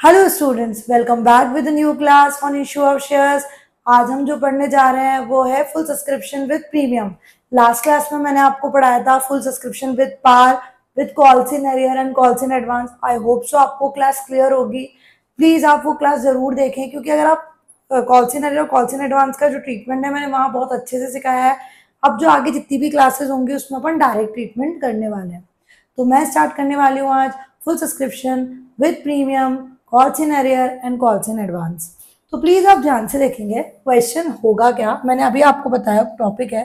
Hello students, welcome back with new class on issue of shares. आज हम जो पढ़ने जा रहे हैं वो है full subscription with premium. Last class में मैंने आपको पढ़ाया था full subscription with par, with calls in arrear and calls in advance. I hope so आपको क्लास क्लियर होगी। प्लीज आप वो क्लास जरूर देखें, क्योंकि अगर आप कॉल्स इन एरियर और कॉल्स इन एडवांस का जो ट्रीटमेंट है मैंने वहाँ बहुत अच्छे से सिखाया है। अब जो आगे जितनी भी क्लासेस होंगी उसमें अपन डायरेक्ट ट्रीटमेंट करने वाले हैं। तो मैं स्टार्ट करने वाली हूँ आज full subscription with premium, calls in arrear and calls in advance. तो प्लीज आप ध्यान से देखेंगे क्वेश्चन होगा क्या। मैंने अभी आपको बताया टॉपिक है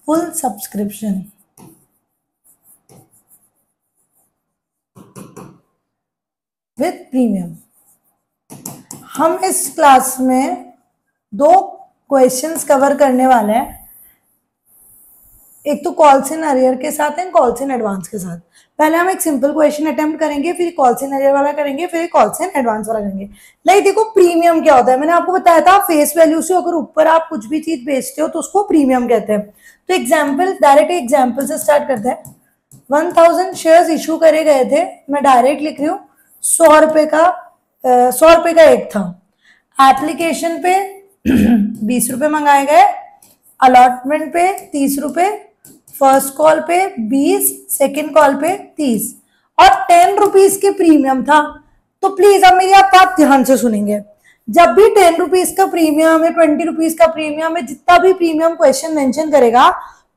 फुल सब्सक्रिप्शन विद प्रीमियम। हम इस क्लास में दो क्वेश्चंस कवर करने वाले हैं, एक तो कॉल्स इन एरियर के साथ एंड कॉल्स इन एडवांस के साथ। पहले हम एक सिंपल क्वेश्चन अटेम्प्ट करेंगे, फिर कॉल्स इन एरियर वाला करेंगे, फिर कॉल्स इन एडवांस वाला करेंगे। लाइक देखो प्रीमियम क्या होता है, मैंने आपको बताया था फेस वैल्यू से अगर ऊपर आप कुछ भी चीज बेचते हो तो उसको प्रीमियम कहते हैं। तो एग्जाम्पल, डायरेक्ट एग्जाम्पल से स्टार्ट करते हैं। 1000 शेयर्स इशू करे गए थे, मैं डायरेक्ट लिख रही हूँ 100 रुपए का एक था। एप्लीकेशन पे 20 रुपए मंगाए गए, अलॉटमेंट पे 30 रुपए, फर्स्ट कॉल पे 20, सेकेंड कॉल पे 30 और 10 रुपीज के प्रीमियम था। तो प्लीज अब मेरी आप बात ध्यान से सुनेंगे। जब भी 10 रुपीज का प्रीमियम है, 20 रुपीज का प्रीमियम है, जितना भी प्रीमियम क्वेश्चन मेंशन करेगा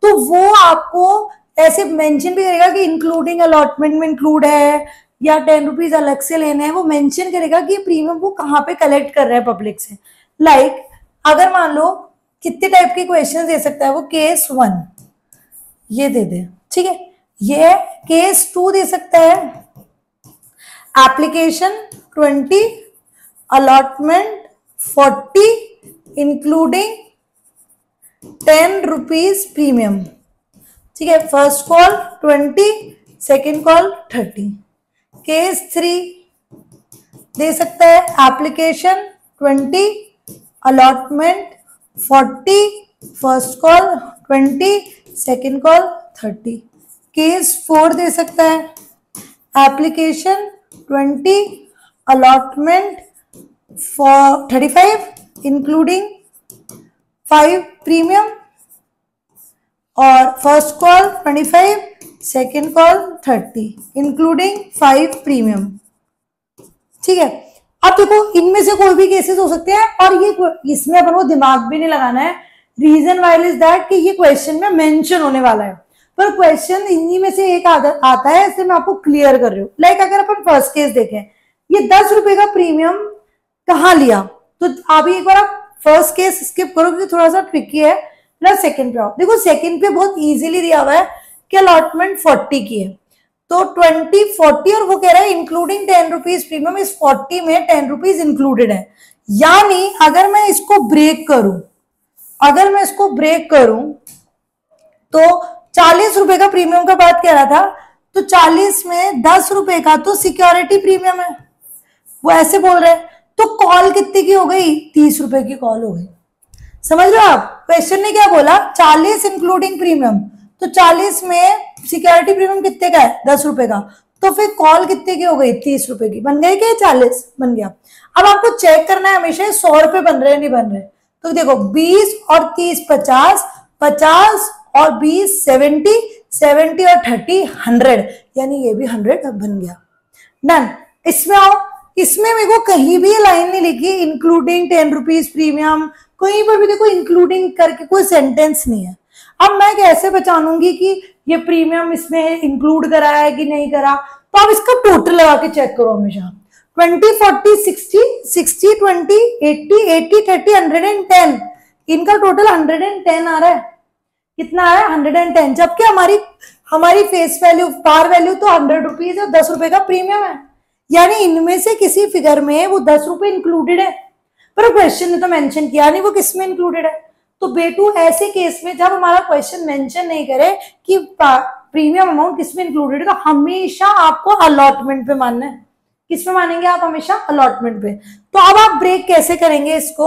तो वो आपको ऐसे मेंशन भी करेगा कि इंक्लूडिंग अलॉटमेंट में इंक्लूड है या 10 रुपीज अलग से लेने हैं। वो मेंशन करेगा कि प्रीमियम वो कहाँ पे कलेक्ट कर रहा है पब्लिक से। लाइक अगर मान लो कितने टाइप के क्वेश्चन दे सकता है वो, केस 1 ये दे दे, ठीक है। ये केस 2 दे सकता है, application 20, allotment 40 including 10 rupees premium, ठीक है। First call 20, second call 30। Case 3 दे सकता है, application 20, allotment 40, first call 20, second call 30। Case 4 दे सकता है, एप्लीकेशन 20, अलॉटमेंट 35 इंक्लूडिंग 5 प्रीमियम और first call 25, second call 30 including 5 premium, ठीक है। अब देखो इनमें से कोई भी केसेस हो सकते हैं और ये इसमें अपन को दिमाग भी नहीं लगाना है। रीजन वाइल इज दैट कि ये क्वेश्चन में मेंशन होने वाला है, पर क्वेश्चन इन्हीं में से एक आता है, इसलिए मैं आपको क्लियर कर रही हूँ। लाइक अगर अपन फर्स्ट केस देखें, ये 10 रुपए का प्रीमियम कहाँ लिया, तो अभी एक बार आप फर्स्ट केस स्किप करो क्योंकि थोड़ा सा ट्रिकी है। प्लस सेकंड पे आओ, देखो सेकंड पे बहुत इजीली दिया हुआ है कि अलॉटमेंट 40 की है, तो 20, 40 और वो कह रहा है इंक्लूडिंग 10 रुपीज प्रीमियम, इस 40 में 10 रुपीज इंक्लूडेड है। यानी अगर मैं इसको ब्रेक करूं तो 40 रुपए का प्रीमियम का बात कह रहा था, तो 40 में 10 रुपए का तो सिक्योरिटी प्रीमियम है, वो ऐसे बोल रहे हैं। तो कॉल कितने की हो गई, 30 रुपए की कॉल हो गई। समझ रहे हो आप, क्वेश्चन ने क्या बोला, 40 इंक्लूडिंग प्रीमियम, तो 40 में सिक्योरिटी प्रीमियम कितने का है, 10 रुपए का, तो फिर कॉल कितने की हो गई, 30 रुपए की। बन गए क्या, 40 बन गया। अब आपको चेक करना है हमेशा 100 रुपए बन रहे हैं नहीं बन रहे। तो देखो 20 और 30 50, 50 और 20 70, 70 और 30 100, यानी ये भी 100 बन गया। डन। इसमें आओ, इसमें मेरे को कहीं भी लाइन नहीं लिखी इंक्लूडिंग 10 रुपीज प्रीमियम, कहीं पर भी देखो इंक्लूडिंग करके कोई सेंटेंस नहीं है। अब मैं कैसे पहचानूंगी कि ये प्रीमियम इसमें इंक्लूड करा है कि नहीं करा, तो आप इसका टोटल लगा के चेक करो हमेशा। 20, 40, 60, 60, 20, 80, 80, 30, 110, इनका टोटल 110 आ रहा है। कितना आया, 110, जबकि हमारी फेस वैल्यू, पार वैल्यू तो 100 रुपीज है, 10 रुपए का प्रीमियम है। यानी इनमें से किसी फिगर में वो 10 रुपए इंक्लूडेड है, पर क्वेश्चन ने तो मेंशन किया नहीं वो किस में इंक्लूडेड है। तो बेटू ऐसे केस में जब हमारा क्वेश्चन मेंशन नहीं करे कि प्रीमियम अमाउंट किस में इंक्लूडेड है, तो हमेशा आपको अलॉटमेंट पे मानना है। किस पे मानेंगे आप, हमेशा अलॉटमेंट पे। तो अब आप ब्रेक कैसे करेंगे इसको,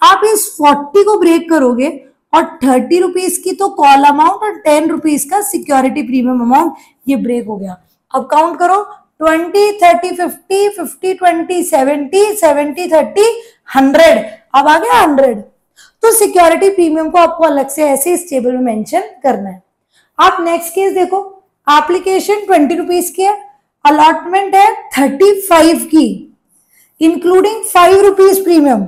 आप इस 40 को ब्रेक करोगे और 30 रुपीज की तो कॉल अमाउंट और 10 रुपीज का सिक्योरिटी प्रीमियम अमाउंट, ये ब्रेक हो गया। अब काउंट करो 20, 30, 50, 50, 20, 70, 70, 30, 100। अब आ गया 100। तो सिक्योरिटी प्रीमियम को आपको अलग से ऐसे इस टेबल में मेंशन करना है। आप नेक्स्ट केस देखो, एप्लीकेशन 20 रुपीज की है, अलॉटमेंट है 35 की इंक्लूडिंग 5 रुपीज प्रीमियम,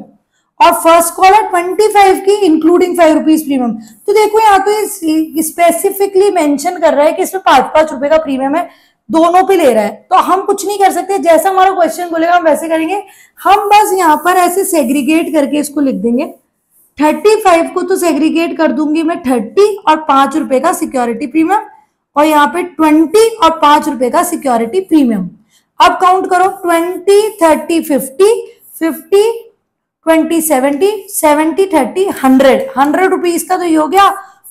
और फर्स्ट कॉल है 25 की इंक्लूडिंग 5 रुपीज प्रीमियम। तो देखो यहाँ तो स्पेसिफिकली मेंशन कर रहा है कि इसमें 5-5 रुपए का प्रीमियम है, दोनों पे ले रहा है। तो हम कुछ नहीं कर सकते, जैसा हमारा क्वेश्चन बोलेगा हम वैसे करेंगे। हम बस यहाँ पर ऐसे सेग्रीगेट करके इसको लिख देंगे। 35 को तो सेग्रीगेट कर दूंगी मैं 30 और 5 रुपए का सिक्योरिटी प्रीमियम, और यहाँ पे 20 और 5 रुपए का सिक्योरिटी प्रीमियम। अब काउंट करो 20, 30, 50, 50, 20, 70, 70, 30, 100। 100 रुपीज का तो ये हो गया,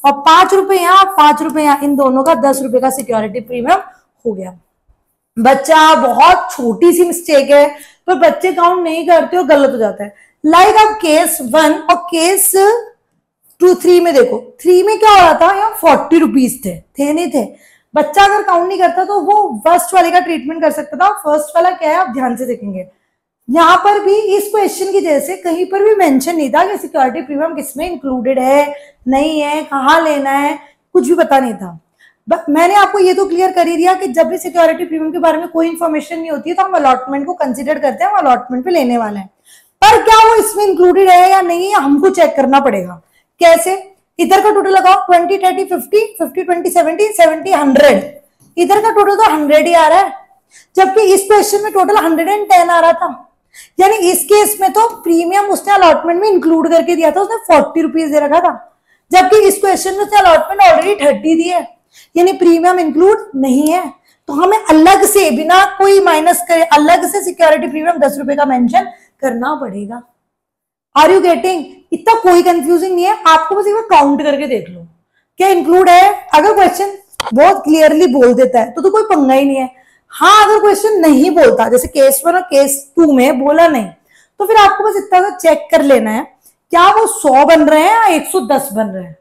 और 5 रुपए यहाँ 5 रुपए यहाँ, इन दोनों का 10 रुपए का सिक्योरिटी प्रीमियम हो गया। बच्चा बहुत छोटी सी मिस्टेक है, तो बच्चे काउंट नहीं करते हो, गलत हो जाता है। लाइक अब केस 1 और केस 2, 3 में देखो, 3 में क्या हो रहा था, यहाँ 40 रुपीज थे नहीं थे। बच्चा अगर काउंट नहीं करता तो वो फर्स्ट वाले का ट्रीटमेंट कर सकता था। फर्स्ट वाला क्या है आप ध्यान से देखेंगे, यहाँ पर भी इस क्वेश्चन की जैसे कहीं पर भी मेंशन नहीं था कि सिक्योरिटी प्रीमियम किसमें इंक्लूडेड है, नहीं है, कहाँ लेना है, कुछ भी पता नहीं था। बट मैंने आपको ये तो क्लियर कर ही दिया कि जब भी सिक्योरिटी प्रीमियम के बारे में कोई इन्फॉर्मेशन नहीं होती है तो हम अलॉटमेंट को कंसिडर करते हैं, हम अलॉटमेंट पे लेने वाले हैं। पर क्या वो इसमें इंक्लूडेड है या नहीं है हमको चेक करना पड़ेगा। कैसे, इधर का टोटल लगाओ 20, 30, 50, 50, 20, 70, 70, 100। इधर का टोटल तो 100 ही आ रहा है, जबकि इस क्वेश्चन में टोटल 110 आ रहा था। यानी इस केस में तो प्रीमियम उसने अलॉटमेंट में इंक्लूड करके दिया था, उसने 40 रुपीज दे रखा था, जबकि इस क्वेश्चन में उसने अलॉटमेंट ऑलरेडी 30 दी है, यानी प्रीमियम इंक्लूड नहीं है। तो हमें अलग से बिना कोई माइनस करे अलग से सिक्योरिटी प्रीमियम 10 रुपए का मेंशन करना पड़ेगा। Are you getting? इतना कोई कंफ्यूजिंग नहीं है, आपको बस एक बार काउंट करके देख लो क्या इंक्लूड है। अगर क्वेश्चन बहुत क्लियरली बोल देता है तो कोई पंगा ही नहीं है। हाँ, अगर क्वेश्चन नहीं बोलता, जैसे केस 1 और केस 2 में बोला नहीं, तो फिर आपको बस इतना सा चेक कर लेना है क्या वो 100 बन रहे हैं या 110 बन रहे हैं,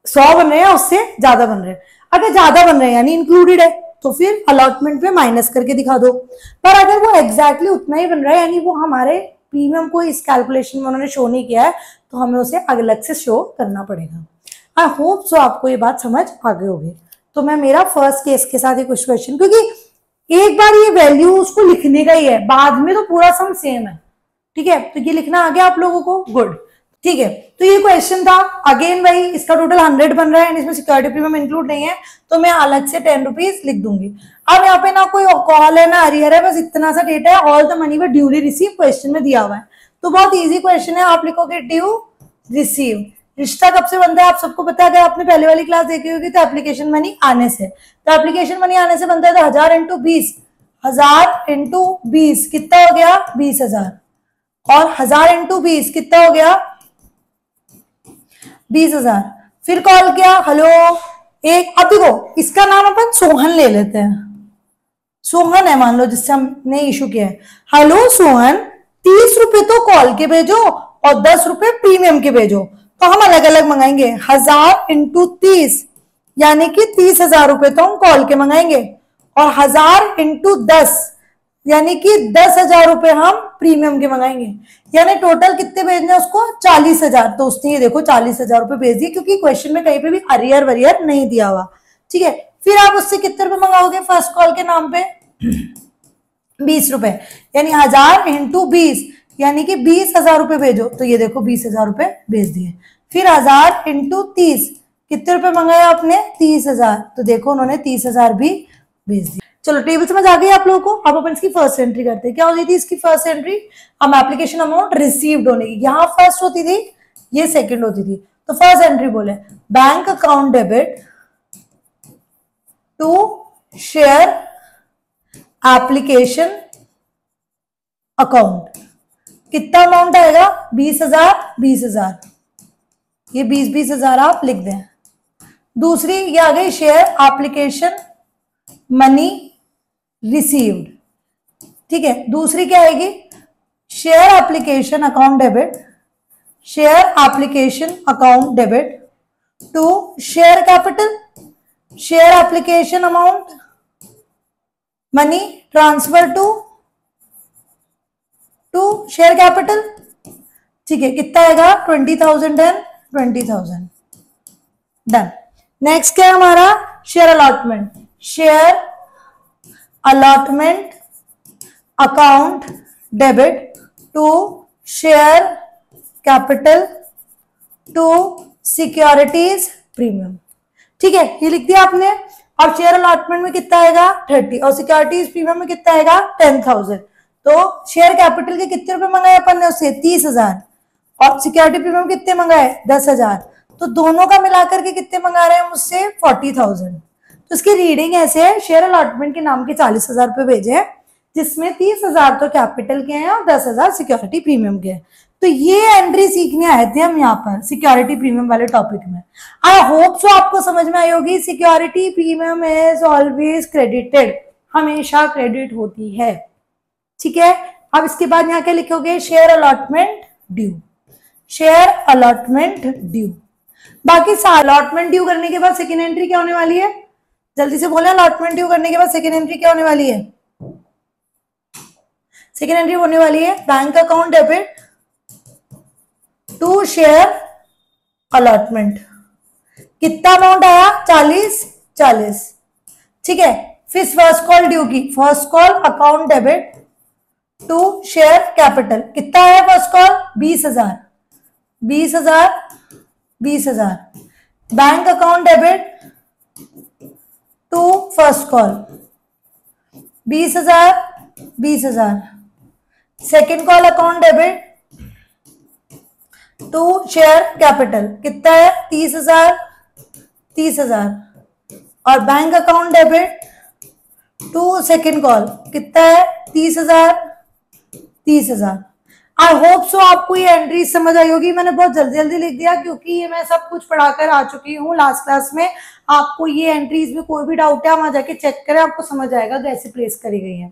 100 बन रहे हैं या उससे ज्यादा बन रहे हैं। अगर ज्यादा बन रहे हैं यानी इंक्लूडेड है, तो फिर अलॉटमेंट पे माइनस करके दिखा दो। पर अगर वो एग्जैक्टली उतना ही बन रहा है यानी वो हमारे प्रीमियम को इस कैलकुलेशन में उन्होंने शो नहीं किया है, तो हमें उसे अलग से शो करना पड़ेगा। आई होप सो आपको ये बात समझ आ गई होगी। तो मैं मेरा फर्स्ट केस के साथ ही कुछ क्वेश्चन, क्योंकि एक बार ये वैल्यू उसको लिखने का ही है, बाद में तो पूरा सम सेम है। ठीक है, तो ये लिखना आ गया आप लोगों को, गुड। ठीक है, तो ये क्वेश्चन था। अगेन भाई इसका टोटल 100 बन रहा है, इसमें सिक्योरिटी प्रीमियम इंक्लूड नहीं है, तो मैं अलग से 10 रुपीज लिख दूंगी। अब यहाँ पे ना कोई कॉल है ना अरियर है, बस इतना सा डेटा है, all the money were duly receive question में दिया हुआ है। तो बहुत इजी क्वेश्चन है, आप लिखोगे ड्यू रिसीव। रिश्ता कब से बनता है आप सबको पता है, अगर आपने पहले वाली क्लास देखी होगी तो एप्लीकेशन मनी आने से। तो एप्लीकेशन मनी आने से बनता है तो 1000 इंटू 20, 1000 इंटू 20 कितना हो गया 20,000, और 1000 इंटू 20 कितना हो गया 20,000। फिर कॉल किया, हेलो एक, अब देखो इसका नाम अपन सोहन ले लेते हैं, सोहन है मान लो जिससे हमने इशू किया है। हेलो सोहन, 30 रुपए तो कॉल के भेजो और 10 रुपए प्रीमियम के भेजो। तो हम अलग अलग मंगाएंगे, 1000 इंटू 30 यानी कि 30,000 रुपए तो हम कॉल के मंगाएंगे, और 1000 इंटू 10 यानी कि 10,000 रुपए हम प्रीमियम के मंगाएंगे। यानी टोटल कितने भेजने उसको 40,000। तो उसने ये देखो 40,000 रुपए भेज दिए, क्योंकि क्वेश्चन में कहीं पे भी अरियर वरियर नहीं दिया हुआ। ठीक है, फिर आप उससे कितने रुपए मंगाओगे फर्स्ट कॉल के नाम पे 20 रुपए, यानी 1000 इंटू 20 यानी कि 20,000 रुपए भेजो। तो ये देखो 20,000 रुपए भेज दिए। फिर 1000 इंटू 30 कितने रुपए मंगाए आपने 30,000, तो देखो उन्होंने 30,000 भी भेज दिया। चलो टेबल समझ आ गई आप लोगों को। अब अपन इसकी फर्स्ट एंट्री करते हैं। क्या होती थी इसकी फर्स्ट एंट्री, हम एप्लीकेशन अमाउंट रिसीव्ड होने की, यहाँ फर्स्ट होती थी ये सेकंड होती थी। तो फर्स्ट एंट्री बोले bank account debit to share application account, कितना अमाउंट आएगा 20,000 20,000, ये 20,000 आप लिख दें। दूसरी ये आ गई शेयर एप्लीकेशन मनी रिसीव्ड। ठीक है, दूसरी क्या आएगी share application account debit share application account debit to share capital, share application amount, money transfer to share capital. ठीक है, कितना आएगा 20,000 एंड 20,000। डन। नेक्स्ट क्या है हमारा, share allotment. Share allotment account debit to share capital to securities premium. ठीक है, ये लिख दिया आपने। और शेयर अलॉटमेंट में कितना आएगा 30 और सिक्योरिटीज प्रीमियम में कितना आएगा 10,000। तो शेयर कैपिटल के कितने रुपए मंगाए अपन ने उससे 30,000 और सिक्योरिटी प्रीमियम कितने मंगाए 10,000। तो दोनों का मिलाकर के कितने मंगा रहे हैं मुझसे 40,000। तो इसकी रीडिंग ऐसे है, शेयर अलॉटमेंट के नाम के 40,000 रुपए भेजे हैं, जिसमें 30,000 तो कैपिटल के हैं और 10,000 सिक्योरिटी प्रीमियम के हैं। तो ये एंट्री सीखने आए थे हम यहाँ पर सिक्योरिटी प्रीमियम वाले टॉपिक में। आई होप सो आपको समझ में आई होगी। Security premium is always credited, हमेशा क्रेडिट होती है। ठीक है, अब इसके बाद यहाँ क्या लिखोगे, share allotment due, share allotment due. बाकी अलॉटमेंट ड्यू करने के बाद सेकेंड एंट्री क्या होने वाली है, जल्दी से बोले। अलॉटमेंट ड्यू करने के बाद सेकेंड एंट्री क्या होने वाली है, सेकेंड एंट्री होने वाली है bank account debit to share allotment. कितना अमाउंट आया 40। ठीक है, फिर फर्स्ट कॉल ड्यू की, first call account debit to share capital. कितना आया first call 20,000 bank account debit to first call 20,000। Second call account debit to share capital कितना है 30,000 और bank account debit to second call कितना है 30,000। आई hope so आपको ये एंट्री समझ आई होगी। मैंने बहुत जल्दी जल्दी लिख दिया क्योंकि ये मैं सब कुछ पढ़ाकर आ चुकी हूँ लास्ट क्लास में। आपको ये एंट्रीज में कोई भी डाउट है आप वहां जाके चेक करें, आपको समझ आएगा कैसे प्लेस करी गई है।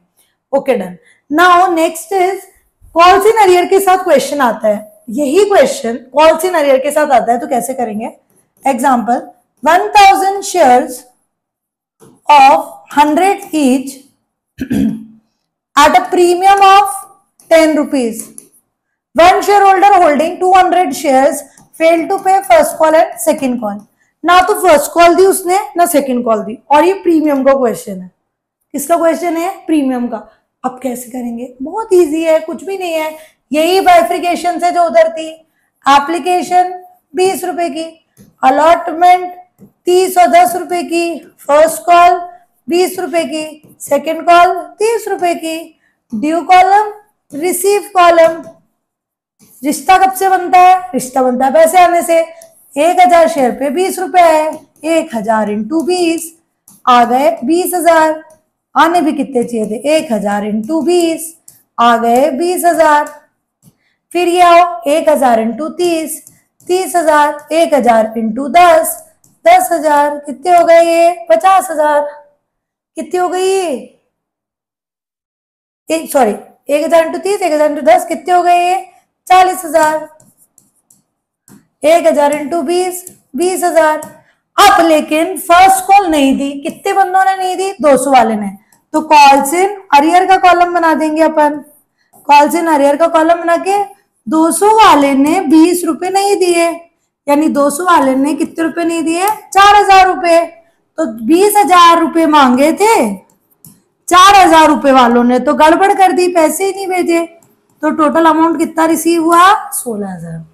Okay done. Now next is calls in arrear के साथ क्वेश्चन आता है। यही क्वेश्चन कॉल्स इन अरियर के साथ आता है तो कैसे करेंगे। Example 1000 shares of 100 each at a premium of 10 rupees. One shareholder holding 200 shares failed to pay first call and second call. ना तो फर्स्ट कॉल दी उसने ना सेकंड कॉल दी और ये प्रीमियम का क्वेश्चन है। किसका क्वेश्चन है प्रीमियम का। अब कैसे करेंगे, बहुत इजी है, कुछ भी नहीं है। यही बाइफिकेशन से जो उधर थी, एप्लीकेशन 20 रुपए की, अलॉटमेंट 30 और 10 रुपए की, फर्स्ट कॉल 20 रुपए की, सेकेंड कॉल 30 रुपए की, ड्यू कॉलम रिसीव कॉलम। रिश्ता कब से बनता है, रिश्ता बनता है पैसे आने से। 1000 शेयर पे 20 रुपए है, 1000 इंटू 20 आ गए 20,000। आने भी कितने चाहिए थे 1000 इंटू 20 आ गए 20,000। फिर ये आओ 1000 इंटू 30 30,000, 1000 इंटू 10 10,000, कितने हो गए ये 50,000। कितनी हो गई ये सॉरी 1000 इंटू 30 1000 इंटू 10 कितने हो गए ये 40,000। 1000 इंटू 20 20,000। अब लेकिन फर्स्ट कॉल नहीं दी, कितने बंदों ने नहीं दी 200 वाले ने, तो कॉल्स इन अरियर का कॉलम बना देंगे अपन। कॉल्स इन अरियर का कॉलम बना के 200 वाले ने 20 रुपए नहीं दिए, यानी 200 वाले ने कितने रुपए नहीं दिए 4,000 रुपए। तो 20,000 रुपए मांगे थे, 4,000 रुपए वालों ने तो गड़बड़ कर दी, पैसे ही नहीं भेजे। तो टोटल अमाउंट कितना रिसीव हुआ 16,000।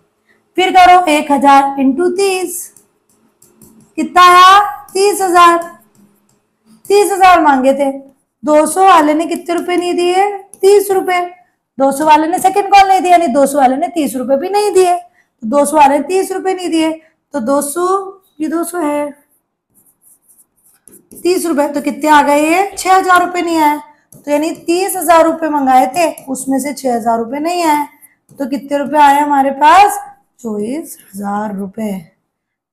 फिर करो 1000 इंटू 30 कितना आया 30,000। 30,000 मांगे थे, 200 वाले ने कितने रुपए नहीं दिए 30 रुपए। 200 वाले ने सेकंड कॉल नहीं दिया, यानी 200 वाले ने 30 रुपए भी नहीं दिए। तो 200 वाले ने 30 रुपए नहीं दिए, तो 200 ये 200 है 30 रुपए, तो कितने आ गए ये 6,000 रुपए नहीं आए। तो यानी 30,000 रुपए मंगाए थे, उसमें से 6,000 रुपए नहीं आए, तो कितने रुपए आए हमारे पास 24,000 रुपए।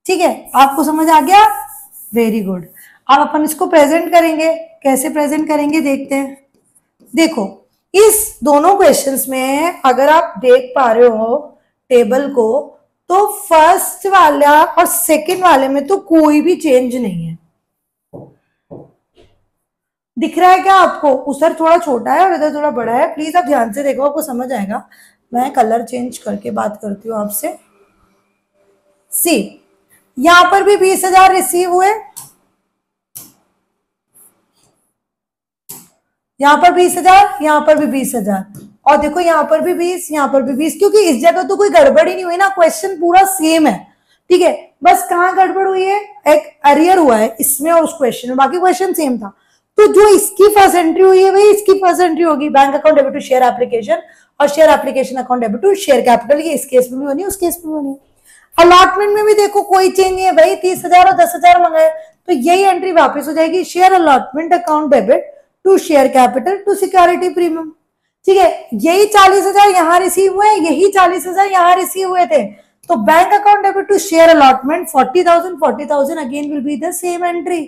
ठीक है, आपको समझ आ गया, वेरी गुड। अब अपन इसको प्रेजेंट करेंगे, कैसे प्रेजेंट करेंगे देखते हैं। देखो इस दोनों क्वेश्चंस में अगर आप देख पा रहे हो टेबल को, तो फर्स्ट वाला और सेकंड वाले में तो कोई भी चेंज नहीं है। दिख रहा है क्या आपको? उधर थोड़ा छोटा है और इधर थोड़ा बड़ा है। प्लीज आप ध्यान से देखो, आपको समझ आएगा। मैं कलर चेंज करके बात करती हूँ आपसे। सी, यहां पर भी 20,000 रिसीव हुए, यहां पर 20,000, यहां पर भी 20,000, और देखो यहां पर भी 20, यहां पर भी 20, क्योंकि इस जगह तो कोई गड़बड़ ही नहीं हुई ना, क्वेश्चन पूरा सेम है। ठीक है, बस कहां गड़बड़ हुई है, एक अरियर हुआ है इसमें और उस क्वेश्चन में, बाकी क्वेश्चन सेम था। तो जो इसकी फर्स्ट एंट्री हुई है वही इसकी फर्स्ट एंट्री होगी, bank account debit to share application, और share application account debit to share capital. ये इस केस में भी होनी है, उस केस में भी होनी है। अलॉटमेंट में भी देखो कोई चेंज नहीं है भाई, 30,000 और 10,000 मंगाए, तो यही एंट्री वापस हो जाएगी, share allotment account debit to share capital to security premium. ठीक है, यही 40,000 यहां रिसीव हुए, यही 40,000 यहां रिसीव हुए थे, तो bank account debit to share allotment 40,000 again will be the same entry.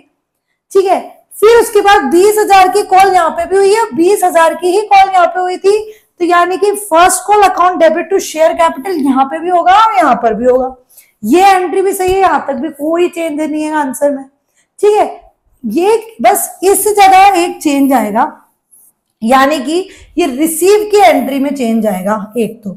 ठीक है, फिर उसके बाद 20,000 की कॉल यहाँ पे भी हुई है, 20,000 की ही कॉल यहाँ पे हुई थी, तो यानी कि first call account debit to share capital यहाँ पे भी होगा और यहाँ पर भी होगा। ये एंट्री भी सही है, यहां तक भी कोई चेंज नहीं है आंसर में। ठीक है, ये बस इस जगह एक चेंज आएगा, यानी कि ये रिसीव की एंट्री में चेंज आएगा एक तो।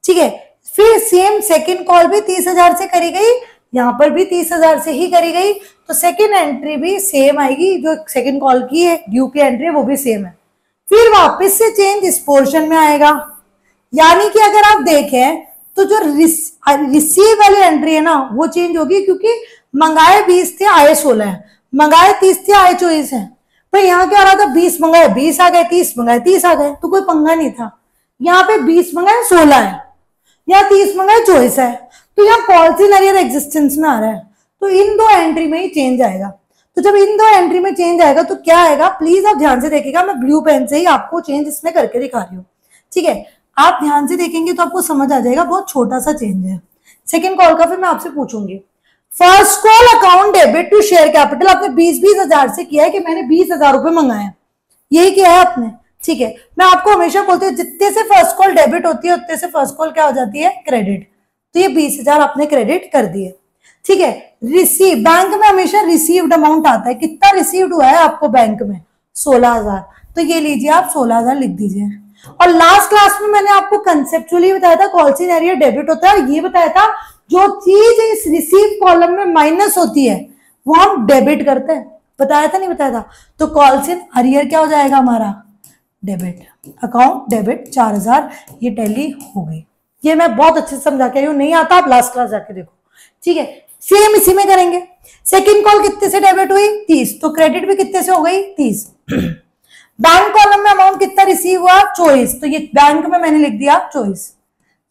ठीक है, फिर सेम सेकंड कॉल भी 30,000 से करी गई, यहां पर भी 30,000 से ही करी गई, तो सेकंड एंट्री भी सेम आएगी, जो सेकंड कॉल की है ड्यू की एंट्री है वो भी सेम है। फिर वापस से चेंज इस पोर्शन में आएगा, यानी कि अगर आप देखें तो जो रिसीव वाली एंट्री है ना वो चेंज होगी, क्योंकि मंगाए 20 थे आए 16 है, मंगाए 30 थे आए 24 है। पर यहाँ क्या आ रहा था, 20 मंगाए 20 आ गए, 30 मंगाए 30 आ गए, तो कोई पंगा नहीं था। यहाँ पे 20 मंगाए 16 है, यहाँ 30 मंगाए 24 है, तो यहाँ पॉलिसी नरियर एग्जिस्टेंस में आ रहा है, तो इन दो एंट्री में ही चेंज आएगा। तो जब इन दो एंट्री में चेंज आएगा तो क्या आएगा, प्लीज आप ध्यान से देखिएगा, मैं ब्लू पेन से ही आपको चेंज इसमें करके दिखा रही हूँ। ठीक है, आप ध्यान से देखेंगे तो आपको समझ आ जाएगा, बहुत छोटा सा चेंज है। सेकेंड कॉल का फिर मैं आपसे पूछूंगी। First call account debit to share capital, आपने 20,000 से किया है कि मैंने 20,000 रुपए मंगाए, यही किया है आपने। ठीक है, मैं आपको हमेशा बोलती हूँ जितने से फर्स्ट कॉल डेबिट होती है उतने से फर्स्ट कॉल क्या हो जाती है, क्रेडिट। तो ये 20,000 आपने क्रेडिट कर दिए। ठीक है, रिसीव, बैंक में हमेशा रिसीव्ड अमाउंट आता है, कितना रिसीव्ड हुआ है आपको बैंक में, 16,000, तो ये लीजिए आप 16,000 लिख दीजिए। और लास्ट क्लास में मैंने आपको कंसेप्चुअली बताया था कॉल सिनेरियो डेबिट होता है, और ये बताया था जो चीज इस रिसीव कॉलम में माइनस होती है वो हम डेबिट करते हैं, बताया था नहीं बताया था। तो कॉल सिन अरियर क्या हो जाएगा हमारा, डेबिट, अकाउंट डेबिट 4,000, ये टैली हो गई। ये मैं बहुत अच्छे से समझा के आई हूं, नहीं आता आप लास्ट क्लास जाके देखो। ठीक है, सेम इसी में करेंगे। सेकंड कॉल कितने से डेबिट हुई, 30, तो क्रेडिट भी कितने से हो गई, 30। बैंक कॉलम में अमाउंट कितना रिसीव हुआ, 24, तो ये बैंक में मैंने लिख दिया 24।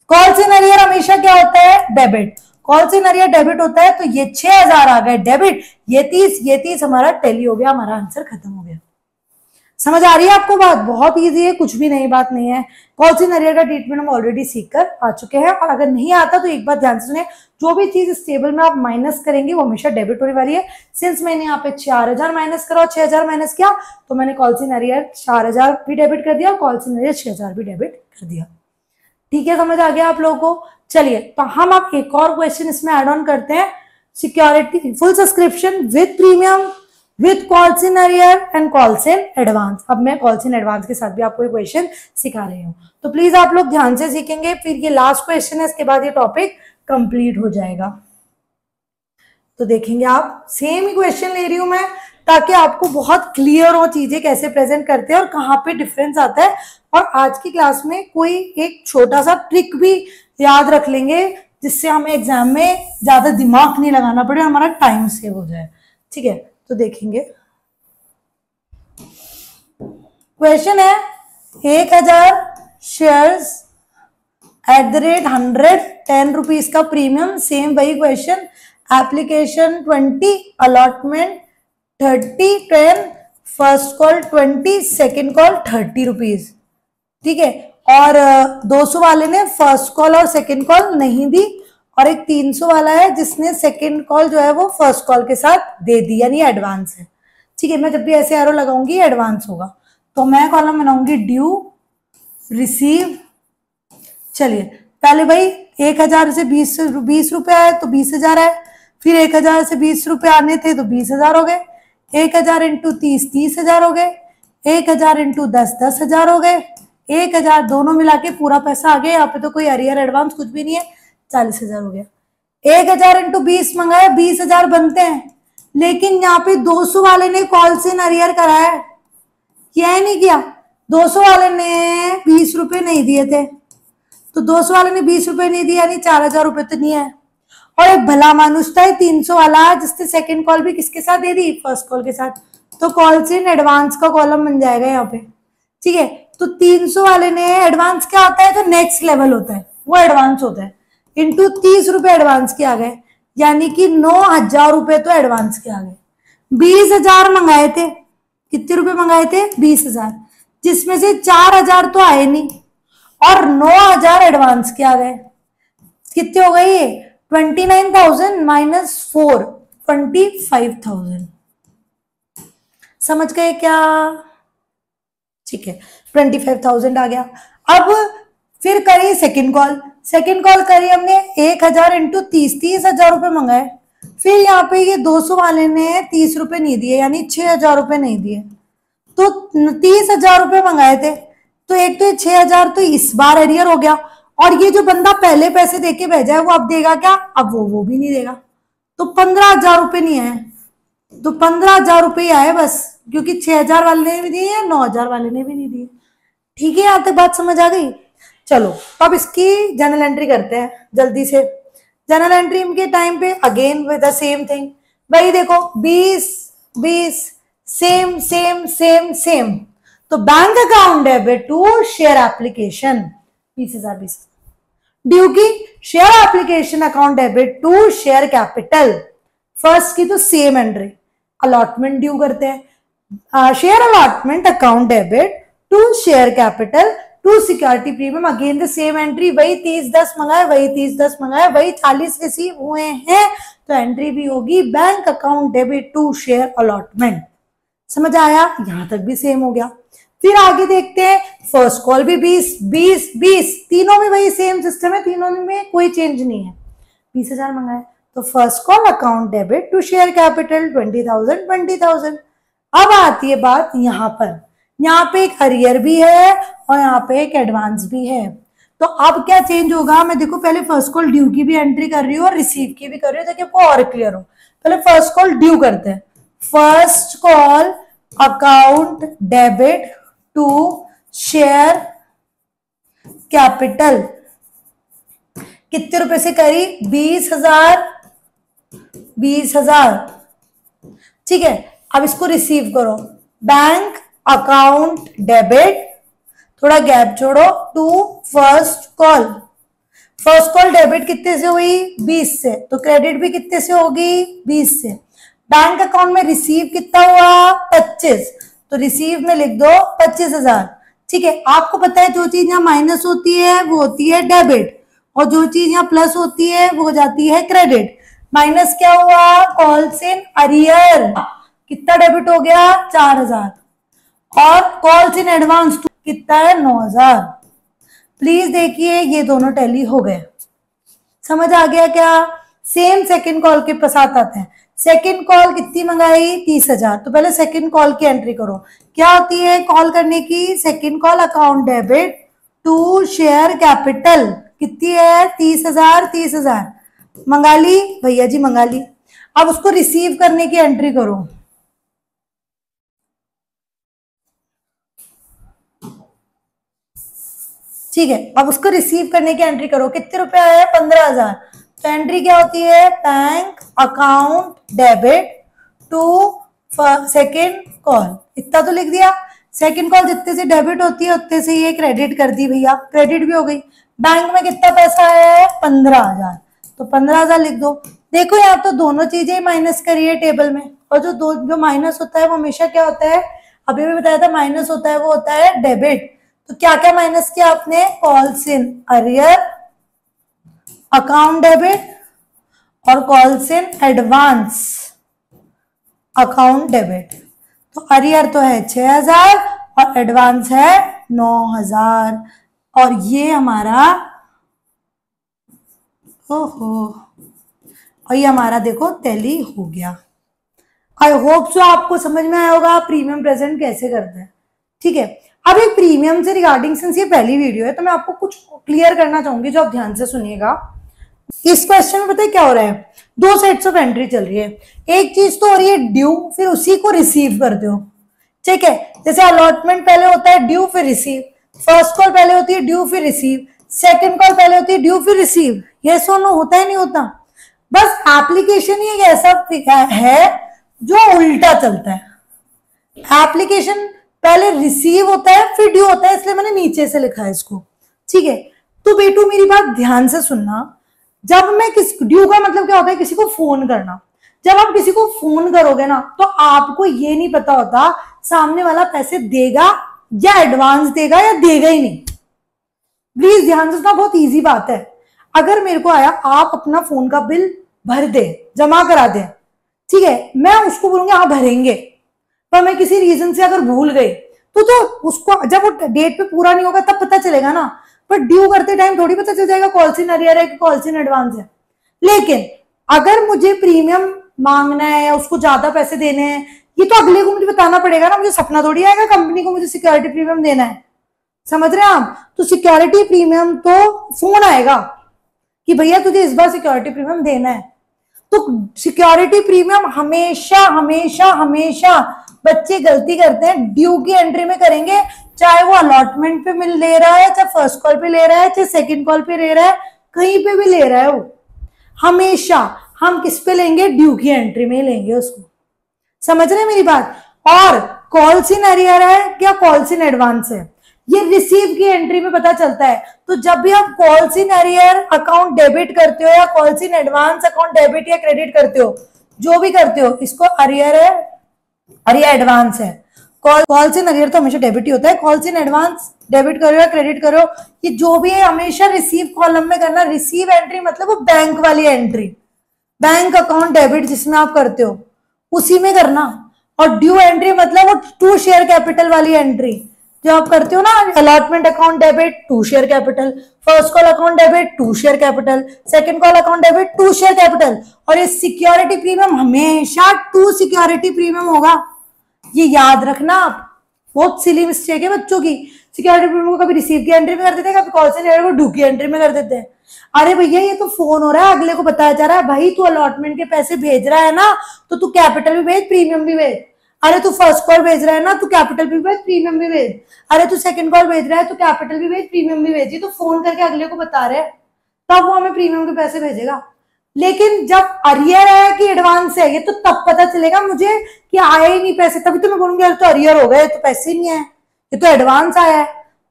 कॉल सिन अरियर हमेशा क्या होता है, debit, call in arrear debit होता है, तो ये 6,000 आ गए डेबिट, ये 30 हमारा टैली हो गया, हमारा आंसर खत्म हो गया। समझ आ रही है आपको बात, बहुत इजी है, कुछ भी नई बात नहीं है। कॉल सिन अरियर का ट्रीटमेंट हम ऑलरेडी सीख कर आ चुके हैं, और अगर नहीं आता तो एक बात ध्यान से सुने, जो भी चीज इस टेबल में आप माइनस करेंगे वो हमेशा डेबिट होने वाली है। सिंस मैंने यहाँ पे 4,000 माइनस करा और 6,000 माइनस किया, तो मैंने कॉल सिन अरियर 4,000 भी डेबिट कर दिया और कॉल सिन अरियर 6,000 भी डेबिट कर दिया। ठीक है, समझ आ गया आप लोगों को। चलिए, तो हम आप एक और क्वेश्चन इसमें एड ऑन करते हैं, security full subscription with premium with calls in arrear and calls in advance. अब मैं कॉल सिन एडवांस के साथ भी आपको एक क्वेश्चन सिखा रही हूँ, तो प्लीज आप लोग ध्यान से सीखेंगे, फिर ये लास्ट क्वेश्चन है, इसके बाद ये टॉपिक कंप्लीट हो जाएगा। तो देखेंगे आप, सेम ही क्वेश्चन ले रही हूं मैं, ताकि आपको बहुत क्लियर हो चीजें कैसे प्रेजेंट करते हैं और कहाँ पे डिफरेंस आता है। और आज की क्लास में कोई एक छोटा सा ट्रिक भी याद रख लेंगे, जिससे हमें एग्जाम में ज्यादा दिमाग नहीं लगाना पड़े, हमारा टाइम सेव हो जाए। ठीक है, तो देखेंगे क्वेश्चन है, 1,000 shares at the rate 100, 10 rupees का प्रीमियम, सेम वही question, application 20, allotment 30, 10, first call 20, second call 30 rupees. ठीक है, और 200 वाले ने फर्स्ट कॉल और सेकेंड कॉल नहीं दी, और एक 300 वाला है जिसने सेकेंड कॉल जो है वो फर्स्ट कॉल के साथ दे दी, यानी एडवांस है। ठीक है, मैं जब भी ऐसे एरो लगाऊंगी एडवांस होगा, तो मैं कॉलम बनाऊंगी ड्यू, रिसीव। चलिए, पहले भाई 1000 से 20 रुपए आए तो 20,000 आए, फिर 1000 से 20 रुपए आने थे तो 20,000 हो गए, 1000 इंटू 30 30,000 हो गए, 1000 इंटू 10 10,000 हो गए, 1000 दोनों मिला के पूरा पैसा आ गया। यहाँ पे तो कोई अरियर एडवांस कुछ भी नहीं है, 40,000 हो गया। 1000 इंटू 20 मंगाया, 20,000 बनते हैं, लेकिन यहाँ पे 200 वाले ने कॉल्स इन अरियर कराया है, किया है नहीं किया? 200 वाले ने 20 रुपए नहीं दिए थे, तो 200 वाले ने 20 रुपए नहीं दिए, यानी 4,000 रुपए तो नहीं है। और एक भला मानुष था 300 वाला, जिसने सेकंड कॉल भी किसके साथ दे दी? फर्स्ट कॉल के साथ, तो कॉल्स इन एडवांस का कॉलम बन जाएगा यहाँ पे, ठीक है। तो 300 वाले ने एडवांस क्या होता है? तो नेक्स्ट लेवल होता है, वो एडवांस होता है, इंटू 30 रुपए एडवांस के आ गए, यानी कि 9,000 रुपए तो एडवांस के आ गए। 20,000 मंगाए थे, कितने रुपए मंगाए थे? 20,000, जिसमें से 4,000 तो आए नहीं और 9,000 एडवांस के आ गए। कितने हो गए ये? 29,000 माइनस 4, 25,000। समझ गए क्या? ठीक है, 25,000 आ गया। अब फिर करी सेकंड कॉल, सेकंड कॉल करी हमने 1000 इंटू 30, 30,000 रुपए मंगाए। फिर यहाँ पे ये 200 वाले ने 30 रुपए नहीं दिए, यानी 6,000 रुपए नहीं दिए, तो 30,000 रुपए मंगाए थे, तो एक तो 6,000 तो इस बार एरियर हो गया, और ये जो बंदा पहले पैसे देके भेजा है वो अब देगा क्या? अब वो भी नहीं देगा, तो 15,000 रुपए नहीं आए, तो 15,000 रुपए आए बस, क्योंकि 6,000 वाले ने भी दिए, 9,000 वाले ने भी नहीं दिए। ठीक है, यहाँ तक बात समझ आ गई? चलो अब इसकी जर्नल एंट्री करते हैं जल्दी से। जर्नल एंट्री के टाइम पे again with the same thing, भाई देखो 20 20 सेम सेम सेम सेम, तो bank account debit to share application 20,000 20, due की share application account debit to share capital, first की तो सेम एंट्री, अलॉटमेंट ड्यू करते हैं, share allotment account debit to share capital to security premium, again the same entry, वही 30-10 मंगाए, वही 30-10 मंगाए, वही 40 रिसीव हुए हैं, तो एंट्री भी होगी bank account debit to share allotment. समझ आया? यहां तक भी सेम हो गया। फिर आगे देखते हैं, फर्स्ट कॉल भी 20 20 20, तीनों में वही सेम सिस्टम है, तीनों में कोई चेंज नहीं है, 20,000 मंगाए, तो first call account debit to share capital 20,000 20,000। अब आती है बात यहाँ पर, यहाँ पे एक अरियर भी है और यहाँ पे एक एडवांस भी है, तो अब क्या चेंज होगा? मैं देखो पहले फर्स्ट कॉल ड्यू की भी एंट्री कर रही हूँ और रिसीव की भी कर रही हूँ, ताकि आपको और क्लियर हो। पहले फर्स्ट कॉल ड्यू करते हैं, first call account debit to share capital, कितने रुपए से करी? 20,000 20,000, ठीक है। अब इसको रिसीव करो, बैंक अकाउंट डेबिट, थोड़ा गैप छोड़ो, to first call, first call debit कितने से हुई? 20 से, तो क्रेडिट भी कितने से होगी? 20 से। बैंक अकाउंट में रिसीव कितना हुआ? 25, तो रिसीव में लिख दो 25,000, ठीक है। आपको पता है जो चीज यहाँ माइनस होती है वो होती है डेबिट, और जो चीज यहाँ प्लस होती है वो हो जाती है क्रेडिट। माइनस क्या हुआ? कॉल्स इन अरियर, कितना डेबिट हो गया? 4,000, और कॉल्स इन एडवांस कितना है? 9,000। प्लीज देखिए ये दोनों टैली हो गए, समझ आ गया क्या? सेम सेकंड कॉल के साथ आते हैं। सेकंड कॉल कितनी मंगाई? 30,000, तो पहले सेकंड कॉल की एंट्री करो। क्या होती है कॉल करने की? Second call account debit to share capital, कितनी है? 30,000 30,000 मंगा ली भैया जी, मंगा ली। अब उसको रिसीव करने की एंट्री करो, ठीक है। अब उसको रिसीव करने की एंट्री करो, कितने रुपए आए? 15,000, तो एंट्री क्या होती है? Bank account debit to second call, इतना तो लिख दिया। सेकेंड कॉल जितने से डेबिट होती है उतने से ये क्रेडिट कर दी भैया, क्रेडिट भी हो गई। बैंक में कितना पैसा आया है? 15,000, तो 15,000 लिख दो। देखो यहाँ तो दोनों चीजें माइनस करी है टेबल में, और जो माइनस होता है वो हमेशा क्या होता है? अभी भी बताया था, माइनस होता है वो होता है डेबिट। तो क्या क्या माइनस किया आपने? Calls in arrear account debit और calls in advance account debit. तो अरियर तो है 6,000 और एडवांस है 9,000, और ये हमारा ओहो, और ये हमारा देखो टैली हो गया। आई होप सो आपको समझ में आया होगा प्रीमियम प्रेजेंट कैसे करते हैं। ठीक है, अब एक प्रीमियम से रिगार्डिंग, सिंस ये पहली वीडियो है तो मैं आपको कुछ क्लियर करना चाहूंगी जो आप ध्यान से सुनिएगा। इस क्वेश्चन में पता है क्या हो रहा है, दो सेट्स ऑफ एंट्री चल रही है। एक चीज तो हो रही है ड्यू, फिर उसी को रिसीव करते हो। ठीक है, जैसे अलॉटमेंट पहले होता है ड्यू फिर रिसीव, फर्स्ट कॉल पहले होती है ड्यू फिर रिसीव, सेकंड कॉल पहले होती है ड्यू फिर रिसीव। ये सोनो होता ही नहीं होता, बस एप्लीकेशन ही ऐसा है जो उल्टा चलता है। एप्लीकेशन पहले रिसीव होता है फिर ड्यू होता है, इसलिए मैंने नीचे से लिखा है इसको। ठीक है, तो बेटू मेरी बात ध्यान से सुनना। जब मैं ड्यू का मतलब क्या होता है, किसी को फोन करना। जब आप किसी को फोन करोगे ना तो आपको ये नहीं पता होता सामने वाला पैसे देगा या एडवांस देगा या देगा ही नहीं। प्लीज ध्यान से सुनना, बहुत इजी बात है। अगर मेरे को आया आप अपना फोन का बिल भर दे, जमा करा दे, ठीक है, मैं उसको बोलूंगी आप भरेंगे, पर मैं किसी रीजन से अगर भूल गई तो उसको जब वो डेट पे पूरा नहीं होगा तब पता चलेगा ना, पर ड्यू करते टाइम थोड़ी पता चल जाएगा कॉल इन अरियर है कि कॉल इन एडवांस है। लेकिन अगर मुझे प्रीमियम मांगना है या उसको ज्यादा पैसे देने हैं, ये तो अगले को मुझे बताना पड़ेगा ना, मुझे सपना थोड़ी आएगा कंपनी को मुझे सिक्योरिटी प्रीमियम देना है। समझ रहे हैं आप? तो सिक्योरिटी प्रीमियम तो फोन आएगा कि भैया तुझे इस बार सिक्योरिटी प्रीमियम देना है। तो सिक्योरिटी प्रीमियम हमेशा हमेशा हमेशा बच्चे गलती करते हैं, ड्यू की एंट्री में करेंगे, चाहे वो अलॉटमेंट पे मिल ले रहा है, चाहे फर्स्ट कॉल पे ले रहा है, चाहे सेकंड कॉल पे ले रहा है, कहीं पे भी ले रहा है वो, हमेशा हम किस पे लेंगे, ड्यू की एंट्री में लेंगे उसको। समझ रहे हैं मेरी बात? और कॉल इन अरियर है क्या कॉल इन एडवांस है, ये रिसीव की एंट्री में पता चलता है। तो जब भी आप call in arrear account debit करते हो या call in advance account debit या क्रेडिट करते हो, जो भी करते हो, इसको अरियर है और ये एडवांस है। कॉल इन अरियर तो हमेशा डेबिट ही होता है, कॉल इन एडवांस डेबिट करो या क्रेडिट करो, ये जो भी है हमेशा रिसीव कॉलम में करना। रिसीव एंट्री मतलब वो बैंक वाली एंट्री, बैंक अकाउंट डेबिट जिसमें आप करते हो उसी में करना। और ड्यू एंट्री मतलब वो टू शेयर कैपिटल वाली एंट्री जो आप करते हो ना, allotment account debit to share capital, first call account debit to share capital, second call account debit to share capital. और ये सिक्योरिटी प्रीमियम हमेशा टू सिक्योरिटी प्रीमियम होगा, ये याद रखना आप। बहुत सिली मिस्टेक है बच्चों की, सिक्योरिटी प्रीमियम को कभी रिसीव की एंट्री में कर देते हैं, कभी कॉल इन अरियर को ड्यू की एंट्री में कर देते हैं। अरे भैया ये तो फोन हो रहा है, अगले को बताया जा रहा है भाई तू अलॉटमेंट के पैसे भेज रहा है ना, तो तू कैपिटल भी भेज प्रीमियम भी भेज। अरे तू फर्स्ट कॉल भेज रहा है ना, तू कैपिटल भी भेज प्रीमियम भी भेज। अरे तू सेकंड कॉल भेज रहा है तो कैपिटल भी भेज प्रीमियम भी भेज। ये तो फोन करके अगले को बता रहे हैं, तब वो हमें प्रीमियम के पैसे भेजेगा। लेकिन जब अरियर है कि एडवांस है, ये तो तब पता चलेगा मुझे कि आए ही नहीं पैसे, तभी तो मैं बोलूंगी यार तो अरियर हो गए, तो पैसे ही नहीं आए, ये तो एडवांस आया है,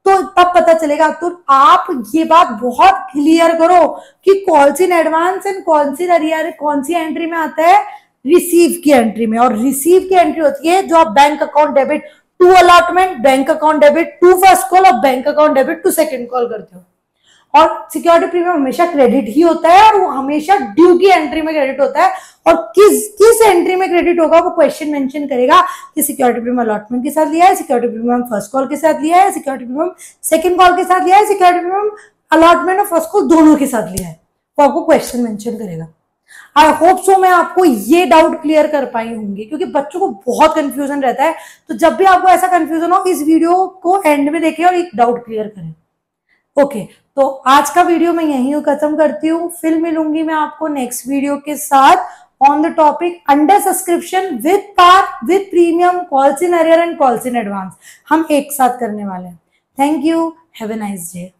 तो तब पता चलेगा। तो आप ये बात बहुत क्लियर करो कि call in advance and call in arrear कौन सी एंट्री में आता है, रिसीव की एंट्री में। और रिसीव की एंट्री होती है जो आप bank account debit to allotment, bank account debit to first call और bank account debit to second call करते हो। और सिक्योरिटी प्रीमियम हमेशा क्रेडिट ही होता है और वो हमेशा ड्यू की एंट्री में क्रेडिट होता है। और किस एंट्री में क्रेडिट होगा वो क्वेश्चन मेंशन करेगा कि सिक्योरिटी प्रीमियम अलॉटमेंट के साथ लिया है, सिक्योरिटी प्रीमियम फर्स्ट कॉल के साथ लिया है, सिक्योरिटी प्रीमियम सेकंड कॉल के साथ लिया है, सिक्योरिटी प्रीमियम अलॉटमेंट और फर्स्ट कॉल दोनों के साथ लिया है, वो आपको क्वेश्चन मेंशन करेगा। आई होप सो मैं आपको ये डाउट क्लियर कर पाई होंगी, क्योंकि बच्चों को बहुत कंफ्यूजन रहता है। तो जब भी आपको ऐसा कंफ्यूजन हो, इस वीडियो को एंड में देखें और एक डाउट क्लियर करें। ओके, तो आज का वीडियो मैं यहीं खत्म करती हूँ, फिर मिलूंगी मैं आपको नेक्स्ट वीडियो के साथ on the topic under subscription with par with premium call in arrear and call in advance. हम एक साथ करने वाले हैं। Thank you, have a nice day.